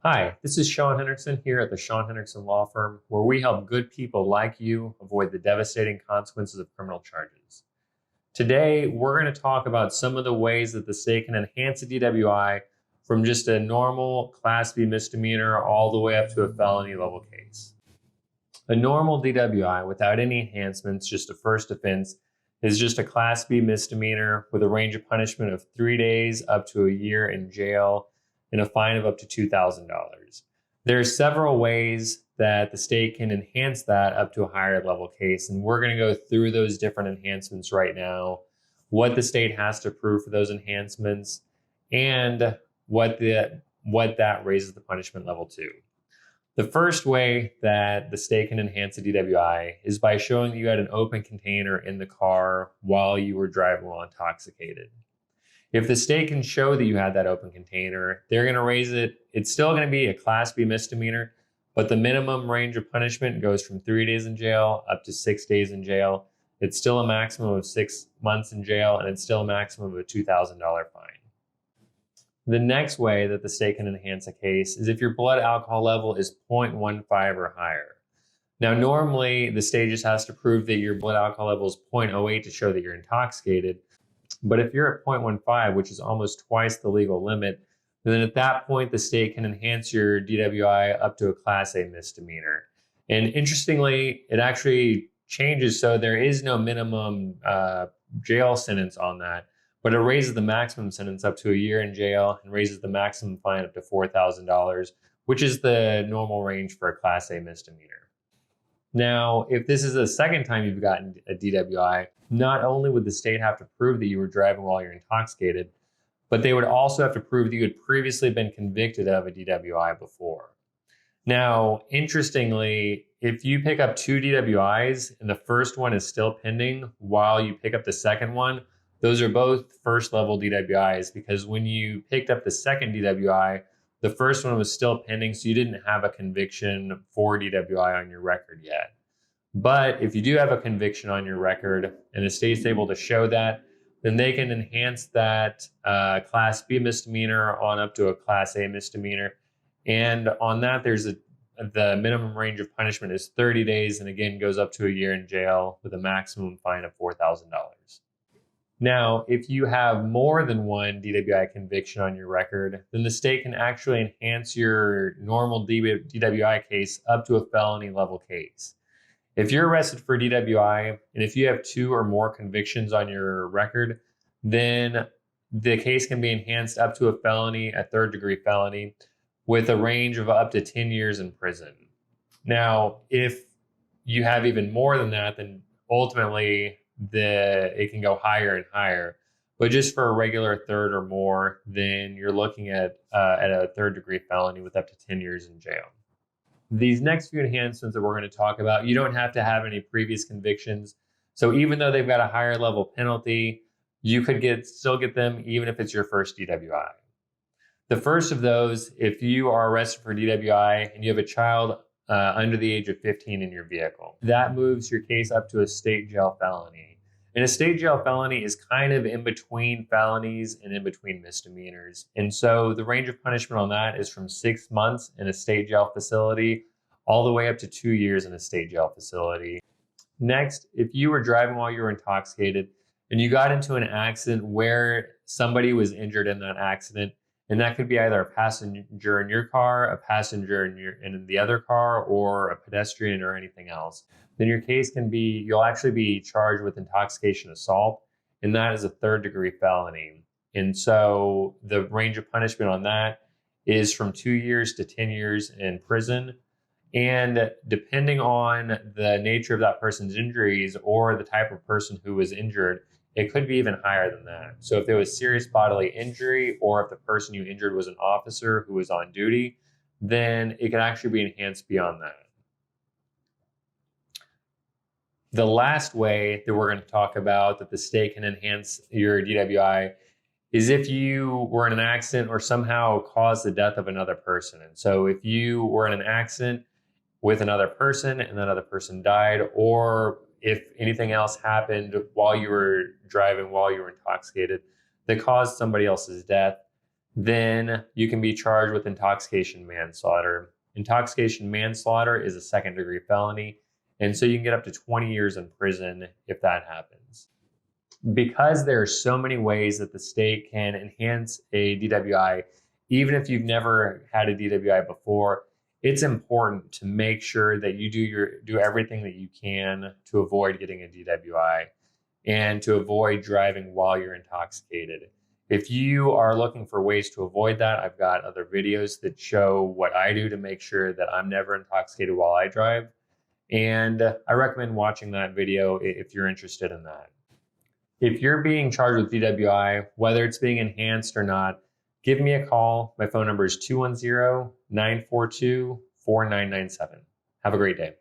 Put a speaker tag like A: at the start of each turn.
A: Hi, this is Sean Henricksen here at the Sean Henricksen Law Firm, where we help good people like you avoid the devastating consequences of criminal charges. Today, we're going to talk about some of the ways that the state can enhance a DWI from just a normal Class B misdemeanor all the way up to a felony level case. A normal DWI without any enhancements, just a first offense, is just a Class B misdemeanor with a range of punishment of 3 days up to a year in jail and a fine of up to $2,000. There are several ways that the state can enhance that up to a higher level case, and we're going to go through those different enhancements right now, what the state has to prove for those enhancements, and what that raises the punishment level to. The first way that the state can enhance a DWI is by showing that you had an open container in the car while you were driving while intoxicated. If the state can show that you had that open container, they're going to raise it. It's still going to be a Class B misdemeanor, but the minimum range of punishment goes from 3 days in jail up to 6 days in jail. It's still a maximum of 6 months in jail, and it's still a maximum of a $2,000 fine. The next way that the state can enhance a case is if your blood alcohol level is 0.15 or higher. Now, normally the state just has to prove that your blood alcohol level is 0.08 to show that you're intoxicated. But if you're at 0.15, which is almost twice the legal limit, then at that point, the state can enhance your DWI up to a Class A misdemeanor. And interestingly, it actually changes. So there is no minimum jail sentence on that, but it raises the maximum sentence up to a year in jail and raises the maximum fine up to $4,000, which is the normal range for a Class A misdemeanor. Now, if this is the second time you've gotten a DWI, not only would the state have to prove that you were driving while you're intoxicated, but they would also have to prove that you had previously been convicted of a DWI before. Now, interestingly, if you pick up 2 DWIs and the first one is still pending while you pick up the second one, those are both first level DWIs, because when you picked up the second DWI, the first one was still pending, so you didn't have a conviction for DWI on your record yet. But if you do have a conviction on your record and the state's able to show that, then they can enhance that Class B misdemeanor on up to a Class A misdemeanor. And on that, the minimum range of punishment is 30 days, and again goes up to a year in jail with a maximum fine of $4,000. Now, if you have more than one DWI conviction on your record, then the state can actually enhance your normal DWI case up to a felony level case. If you're arrested for DWI, and if you have 2 or more convictions on your record, then the case can be enhanced up to a felony, a third-degree felony, with a range of up to 10 years in prison. Now, if you have even more than that, then ultimately it can go higher and higher. But just for a regular third or more, then you're looking at a third-degree felony with up to 10 years in jail. These next few enhancements that we're going to talk about, you don't have to have any previous convictions. So even though they've got a higher level penalty, you could still get them even if it's your first DWI. The first of those, if you are arrested for DWI and you have a child under the age of 15 in your vehicle, that moves your case up to a state jail felony. And a state jail felony is kind of in between felonies and in between misdemeanors. And so the range of punishment on that is from 6 months in a state jail facility all the way up to 2 years in a state jail facility. Next, if you were driving while you were intoxicated and you got into an accident where somebody was injured in that accident, and that could be either a passenger in your car, a passenger in the other car, or a pedestrian or anything else, then your case you'll actually be charged with intoxication assault, and that is a third-degree felony. And so the range of punishment on that is from 2 years to 10 years in prison. And depending on the nature of that person's injuries or the type of person who was injured, it could be even higher than that. So if there was serious bodily injury, or if the person you injured was an officer who was on duty, then it can actually be enhanced beyond that. The last way that we're going to talk about that the state can enhance your DWI is if you were in an accident or somehow caused the death of another person. And so if you were in an accident with another person and that other person died, or if anything else happened while you were driving, while you were intoxicated, that caused somebody else's death, then you can be charged with intoxication manslaughter. Intoxication manslaughter is a second-degree felony, and so you can get up to 20 years in prison if that happens. Because there are so many ways that the state can enhance a DWI, even if you've never had a DWI before, it's important to make sure that you do everything that you can to avoid getting a DWI and to avoid driving while you're intoxicated. If you are looking for ways to avoid that, I've got other videos that show what I do to make sure that I'm never intoxicated while I drive. And I recommend watching that video if you're interested in that. If you're being charged with DWI, whether it's being enhanced or not, give me a call. My phone number is 210-942-4997. Have a great day.